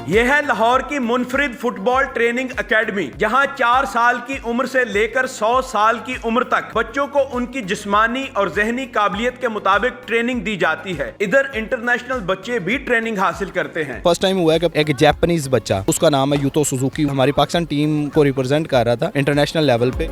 यह है लाहौर की मुनफरिद फुटबॉल ट्रेनिंग एकेडमी, जहां 4 साल की उम्र से लेकर 100 साल की उम्र तक बच्चों को उनकी जिस्मानी और ज़हनी काबिलियत के मुताबिक ट्रेनिंग दी जाती है। इधर इंटरनेशनल बच्चे भी ट्रेनिंग हासिल करते हैं। फर्स्ट टाइम हुआ है कि एक जापानीज बच्चा, उसका नाम है यूतो सुजुकी, हमारी पाकिस्तान टीम को रिप्रेजेंट कर रहा था इंटरनेशनल लेवल पे।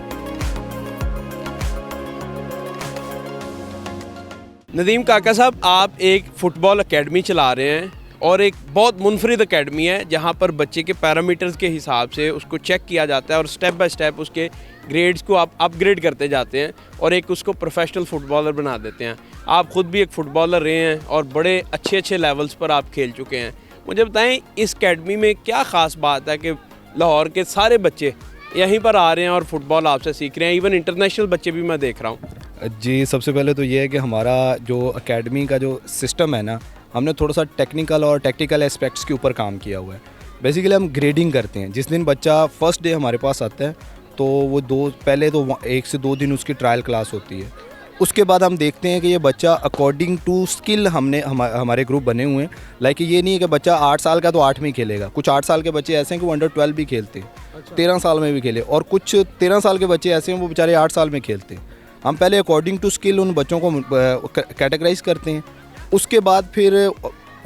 नदीम काका साहब, आप एक फ़ुटबॉल एकेडमी चला रहे हैं और एक बहुत मुनफरिद एकेडमी है जहाँ पर बच्चे के पैरामीटर्स के हिसाब से उसको चेक किया जाता है और स्टेप बाय स्टेप उसके ग्रेड्स को आप अपग्रेड करते जाते हैं और एक उसको प्रोफेशनल फ़ुटबॉलर बना देते हैं। आप ख़ुद भी एक फ़ुटबॉलर रहे हैं और बड़े अच्छे लेवल्स पर आप खेल चुके हैं। मुझे बताएं, इस एकेडमी में क्या ख़ास बात है कि लाहौर के सारे बच्चे यहीं पर आ रहे हैं और फ़ुटबॉल आपसे सीख रहे हैं? इवन इंटरनेशनल बच्चे भी मैं देख रहा हूँ। जी, सबसे पहले तो ये है कि हमारा जो एकेडमी का जो सिस्टम है ना, हमने थोड़ा सा टेक्निकल और टैक्टिकल एस्पेक्ट्स के ऊपर काम किया हुआ है। बेसिकली हम ग्रेडिंग करते हैं। जिस दिन बच्चा फर्स्ट डे हमारे पास आता है तो वो पहले तो 1 से 2 दिन उसकी ट्रायल क्लास होती है। उसके बाद हम देखते हैं कि ये बच्चा अकॉर्डिंग टू स्किल हमारे ग्रुप बने हुए हैं। लाइक ये नहीं है कि बच्चा 8 साल का तो 8 में ही खेलेगा। कुछ 8 साल के बच्चे ऐसे हैं कि वो अंडर 12 भी खेलते हैं, 13 साल में भी खेले, और कुछ 13 साल के बच्चे ऐसे हैं वो बेचारे 8 साल में खेलते हैं। हम पहले अकॉर्डिंग टू स्किल उन बच्चों को कैटेगराइज करते हैं। उसके बाद फिर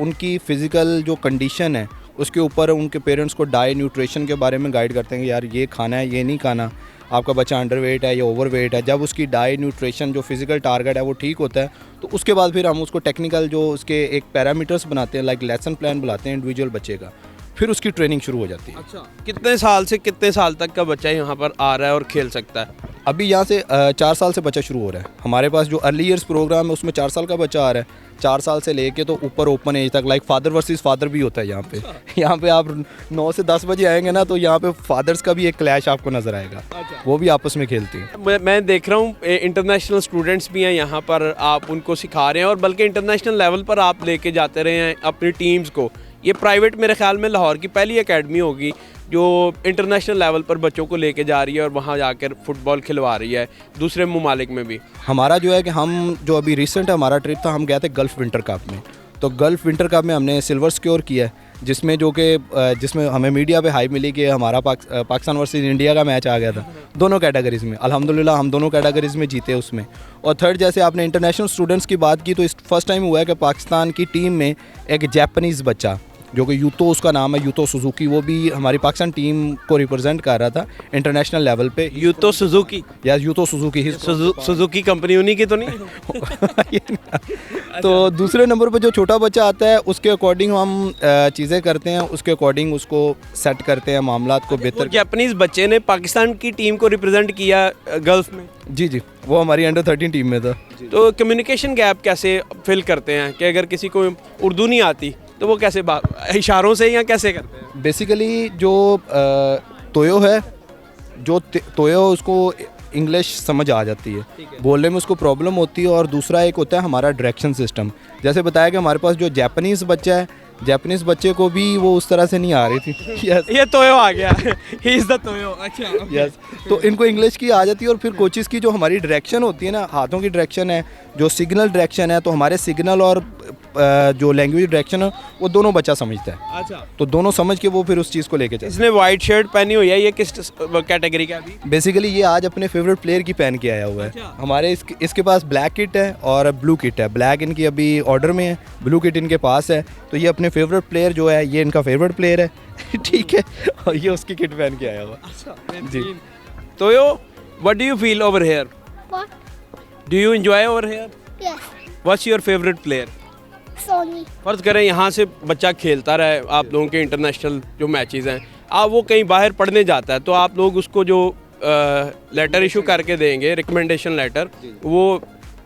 उनकी फ़िज़िकल जो कंडीशन है उसके ऊपर उनके पेरेंट्स को डाइट न्यूट्रिशन के बारे में गाइड करते हैं कि यार ये खाना है, ये नहीं खाना, आपका बच्चा अंडरवेट है या ओवरवेट है। जब उसकी डाइट न्यूट्रिशन जो फिज़िकल टारगेट है वो ठीक होता है तो उसके बाद फिर हम उसको टेक्निकल जो उसके एक पैरामीटर्स बनाते हैं, लाइक लेसन प्लान बुलाते हैं इंडिविजुअल बच्चे का, फिर उसकी ट्रेनिंग शुरू हो जाती है। अच्छा, कितने साल से कितने साल तक का बच्चा यहाँ पर आ रहा है और खेल सकता है? अभी यहाँ से 4 साल से बच्चा शुरू हो रहा है। हमारे पास जो अर्ली ईयर्स प्रोग्राम है उसमें 4 साल का बच्चा आ रहा है। 4 साल से लेके तो ऊपर ओपन एज तक, लाइक फादर वर्सेस फादर भी होता है यहाँ पे। यहाँ पे आप 9 से 10 बजे आएंगे ना तो यहाँ पे फादर्स का भी एक क्लैश आपको नज़र आएगा। वो भी आपस में खेलते हैं। मैं देख रहा हूँ इंटरनेशनल स्टूडेंट्स भी हैं यहाँ पर, आप उनको सिखा रहे हैं और बल्कि इंटरनेशनल लेवल पर आप लेके जाते रहे हैं अपनी टीम्स को। ये प्राइवेट मेरे ख्याल में लाहौर की पहली एकेडमी होगी जो इंटरनेशनल लेवल पर बच्चों को लेके जा रही है और वहाँ जाकर फुटबॉल खिलवा रही है दूसरे ममालिक में भी। हमारा जो है कि हम जो अभी रिसेंट हमारा ट्रिप था, हम गए थे गल्फ़ विंटर कप में। तो गल्फ़ विंटर कप में हमने सिल्वर सिक्योर किया है, जिसमें हमें मीडिया पे हाइप मिली कि हमारा पाकिस्तान वर्सेस इंडिया का मैच आ गया था दोनों कैटेगरीज़ में। अल्हम्दुलिल्लाह हम दोनों कैटेगरीज़ में जीते उसमें। और थर्ड, जैसे आपने इंटरनेशनल स्टूडेंट्स की बात की, तो इस फर्स्ट टाइम हुआ है कि पाकिस्तान की टीम में एक जापानीज़ बच्चा, जो कि यूतो, उसका नाम है यूतो सुजुकी, वो भी हमारी पाकिस्तान टीम को रिप्रेजेंट कर रहा था इंटरनेशनल लेवल पे। यूतो सुजुकी या यूतो सुजुकी, सुजुकी कंपनी उन्हीं की तो नहीं? तो दूसरे नंबर पे जो छोटा बच्चा आता है उसके अकॉर्डिंग हम चीज़ें करते हैं, उसके अकॉर्डिंग उसको सेट करते हैं, मामलात को बेहतर। जापानीज बच्चे ने पाकिस्तान की टीम को रिप्रेजेंट किया गल्फ में? जी, वो हमारी अंडर 13 टीम में था। तो कम्युनिकेशन गैप कैसे फिल करते हैं कि अगर किसी को उर्दू नहीं आती तो वो कैसे इशारों से या कैसे करते हैं? बेसिकली जो तोयो है, जो तोयो उसको इंग्लिश समझ आ जाती है, बोलने में उसको प्रॉब्लम होती है। और दूसरा एक होता है हमारा डायरेक्शन सिस्टम। जैसे बताया कि हमारे पास जो जापानीज़ बच्चा है, जापानीज़ बच्चे को भी वो उस तरह से नहीं आ रही थी। yes. ये तोयो आ गया, ही इज़ द तोयो। अच्छा, यस, तो इनको इंग्लिश की आ जाती है। और फिर कोचिज़ की जो हमारी डायरेक्शन होती है ना, हाथों की डायरेक्शन है, जो सिग्नल डायरेक्शन है, तो हमारे सिग्नल और जो लैंग्वेज डायरेक्शन है वो दोनों बच्चा समझता है। अच्छा, तो दोनों समझ के वो फिर उस चीज़ को लेके चलता है। इसने वाइट शर्ट पहनी हुई है, ये किस कैटेगरी का अभी? बेसिकली ये आज अपने फेवरेट प्लेयर की पहन के आया हुआ है। अच्छा। हमारे इसके पास ब्लैक किट है और ब्लू किट है। ब्लैक इनकी अभी ऑर्डर में है, ब्लू किट इनके पास है। तो ये अपने फेवरेट प्लेयर जो है, ये इनका फेवरेट प्लेयर है। ठीक है, और ये उसकी किट पहन के आया हुआ। अच्छा जी। तोयो, what do you feel over here? What? Do you enjoy over here? Yes. What's your favourite player? Sony. फ़र्ज़ करें यहाँ से बच्चा खेलता रहे, आप लोगों के इंटरनेशनल जो मैचेस हैं, आप वो कहीं बाहर पढ़ने जाता है तो आप लोग उसको जो लेटर इशू करके देंगे, रिकमेंडेशन लेटर, वो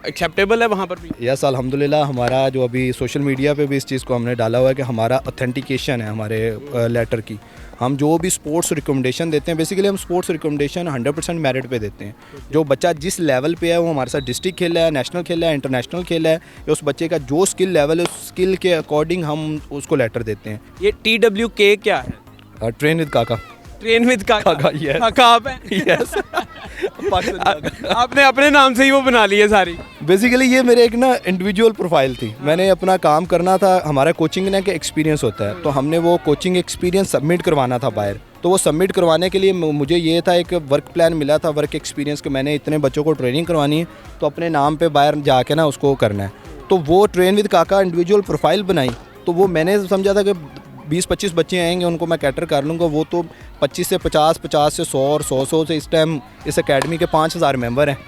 एक्सेप्टेबल है वहाँ पर भी? यस, अल्हम्दुलिल्लाह हमारा जो अभी सोशल मीडिया पे भी इस चीज़ को हमने डाला हुआ है कि हमारा ऑथेंटिकेशन है हमारे लेटर की। हम जो भी स्पोर्ट्स रिकमेंडेशन देते हैं, बेसिकली हम स्पोर्ट्स रिकमेंडेशन 100% मेरिट पे देते हैं। जो बच्चा जिस लेवल पे है, वो हमारे साथ डिस्ट्रिक्ट खेला है, नेशनल खेला है, इंटरनेशनल खेला है, या उस बच्चे का जो स्किल लेवल है उस स्किल के अकॉर्डिंग हम उसको लेटर देते हैं। ये TWK क्या है? ट्रेन विद काका। ट्रेन विद काका? yes. काका आप हैं? यस, आपने अपने नाम से ही वो बना ली है सारी। बेसिकली ये मेरे एक ना इंडिविजुअल प्रोफाइल थी, मैंने अपना काम करना था, हमारा कोचिंग ने का एक्सपीरियंस होता है, तो हमने वो कोचिंग एक्सपीरियंस सबमिट करवाना था बाहर। तो वो सबमिट करवाने के लिए मुझे ये था, एक वर्क प्लान मिला था, वर्क एक्सपीरियंस के मैंने इतने बच्चों को ट्रेनिंग करवानी है, तो अपने नाम पे बाहर जाके ना उसको करना है। तो वो ट्रेन विद काका इंडिविजुअल प्रोफाइल बनाई, तो वो मैंने समझा था कि 20-25 बच्चे आएंगे उनको मैं कैटर कर लूँगा। वो तो 25 से 50, 50 से 100 और 100 से इस टाइम इस एकेडमी के 5000 मेंबर हैं,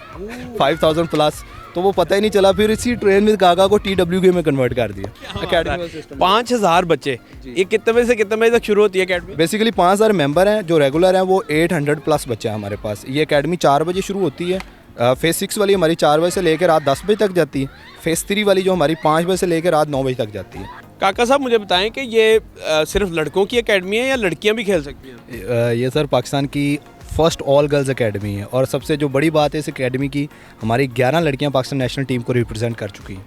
5000 प्लस। तो वो पता ही नहीं चला, फिर इसी ट्रेन विद काका को TWK में कन्वर्ट कर दिया एकेडमी सिस्टम। 5000 बच्चे, ये कितने बजे से कितने बजे तक शुरू होती है एकेडमी? बेसिकली 5000 मेंबर हैं जो रेगुलर हैं, वो 800 प्लस बच्चे हैं हमारे पास। ये एकेडमी 4 बजे शुरू होती है। फेज़ 6 वाली हमारी 4 बजे से लेकर रात 10 बजे तक जाती है। फेज़ 3 वाली जो हमारी 5 बजे से लेकर रात 9 बजे तक जाती है। काका साहब मुझे बताएं कि ये सिर्फ लड़कों की एकेडमी है या लड़कियां भी खेल सकती हैं? ये सर पाकिस्तान की फर्स्ट ऑल गर्ल्स एकेडमी है, और सबसे जो बड़ी बात है इस एकेडमी की, हमारी 11 लड़कियां पाकिस्तान नेशनल टीम को रिप्रेजेंट कर चुकी हैं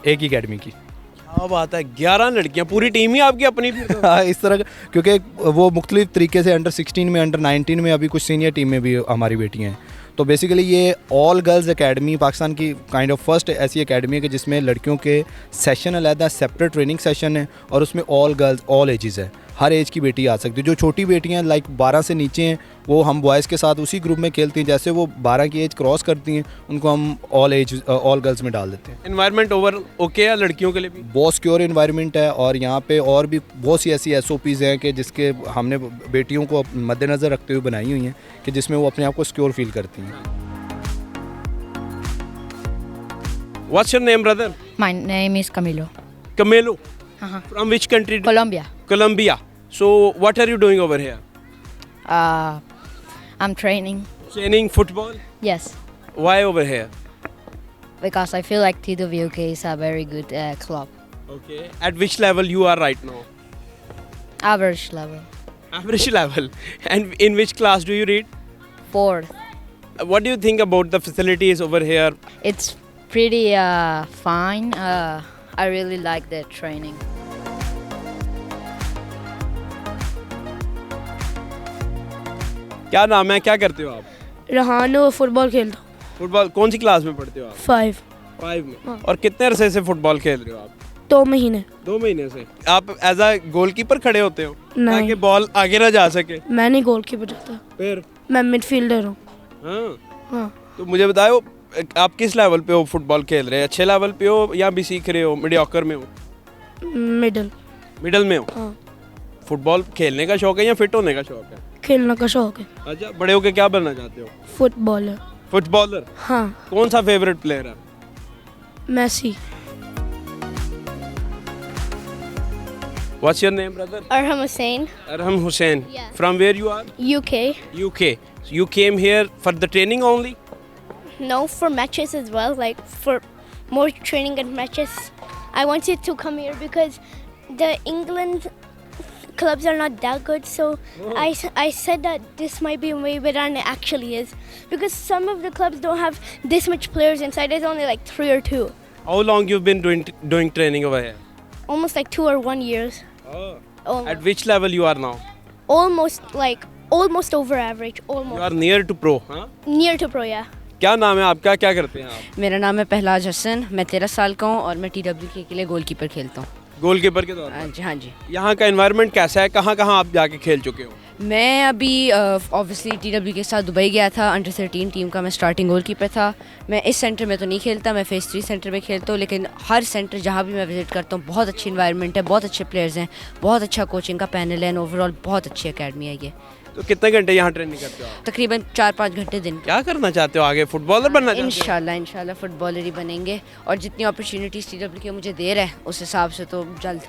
एक ही एकेडमी की। क्या बात है, 11 लड़कियां, पूरी टीम ही आपकी अपनी फिर तो। हाँ, इस तरह का, क्योंकि वो मुख्तलिफ तरीके से अंडर 16 में, अंडर 19 में, अभी कुछ सीनियर टीम में भी हमारी बेटियाँ हैं। तो बेसिकली ये ऑल गर्ल्स एकेडमी पाकिस्तान की काइंड ऑफ फर्स्ट ऐसी एकेडमी है कि जिसमें लड़कियों के सेशन अलग सेपरेट ट्रेनिंग सेशन है, और उसमें ऑल गर्ल्स ऑल एजेस है, हर एज की बेटी आ सकती है। जो छोटी बेटियां लाइक 12 से नीचे हैं वो हम बॉयज़ के साथ उसी ग्रुप में खेलती हैं, जैसे वो 12 की एज क्रॉस करती हैं उनको हम ऑल गर्ल्स में डाल देते हैं। एनवायरनमेंट ओवर ओके है लड़कियों के लिए भी? बहुत सिक्योर इन्वायरमेंट है, और यहाँ पे और भी बहुत सी ऐसी SOPs हैं कि जिसके हमने बेटियों को मद्देनज़र रखते हुए बनाई हुई हैं कि जिसमें वो अपने आप को सिक्योर फील करती हैं। What's your name, brother? My name is Camilo. Camelo. Uh-huh. From which country? Colombia. Colombia. So what are you doing over here? I'm training. Training football? Yes, Why over here? because I feel like TWK is a very good club. Okay. At which level you are right now? Average level. Average level. And in which class do you read? 4th. What do you think about the facilities over here? It's pretty fine. I really like the training. क्या नाम है, क्या करते हो आप? रहान वो football खेलता हूँ। फुटबॉल कौन सी क्लास में पढ़ते हो आप? 5 में। और कितने अरसे से फुटबॉल खेल रहे हो आप? 2 महीने। 2 महीने से। आप एज अ गोलकीपर खड़े होते हो नहीं। ताकि बॉल आगे ना जा सके? मैं नहीं गोलकीपर जाता, फिर? मैं मिडफील्डर हूँ। हाँ। हाँ, तो मुझे बताओ आप किस लेवल पे हो फुटबॉल खेल रहे हैं? अच्छे लेवल पे हो या भी सीख रहे हो, मीडियोकर में हो? मिडल में हो। हाँ, फुटबॉल खेलने का शौक है या फिट होने का शौक है? खेलने का शौक है। अच्छा, बड़े होके क्या बनना चाहते हो? फुटबॉलर। फुटबॉलर? हाँ, कौन सा फेवरेट प्लेयर है? Massey. What's your name, brother? Arham Hussain, Arham Hussain. Yeah. From where you are? UK. UK. So you came here for the training only? No, for matches as well, like for more training and matches. I wanted to come here because the England clubs are not that good, so I said that this might be way better than it actually is, because some of the clubs don't have this much players inside. There's only like 3 or 2. How long you've been doing training over here? Almost like 2 or 1 years. Oh. Almost, At which level you are now? almost over average. You Almost are near to pro, huh? near to pro, yeah. क्या नाम है आपका, क्या करते हैं आप? मेरा नाम है पहलाज हसन, मैं 13 साल का हूँ और मैं TWK के लिए गोलकीपर खेलता हूँ। गोलकीपर के तौर हाँ पर? जी, हाँ जी। यहाँ का एनवायरनमेंट कैसा है, कहाँ कहाँ आप जाके खेल चुके हो? मैं अभी ऑब्वियसली TWK के साथ दुबई गया था, अंडर 13 टीम का मैं स्टार्टिंग गोलकीपर था। मैं इस सेंटर में तो नहीं खेलता, मैं फेज़ 3 सेंटर में खेलता हूँ, लेकिन हर सेंटर जहाँ भी मैं विजिट करता हूँ बहुत अच्छी इन्वायरमेंट है, बहुत अच्छे प्लेयर्स हैं, बहुत अच्छा कोचिंग का पैनल है, एंड ओवरऑल बहुत अच्छी अकेडमी है ये। तो कितने घंटे यहाँ ट्रेनिंग करते हो आप? तकरीबन 4-5 घंटे दिन के। क्या करना चाहते हो आगे, फुटबॉलर बनना चाहते हो? इंशाल्लाह फुटबॉलर ही बनेंगे, और जितनी अपॉर्चुनिटीज़ TWK मुझे दे रहा है उस हिसाब से तो जल्द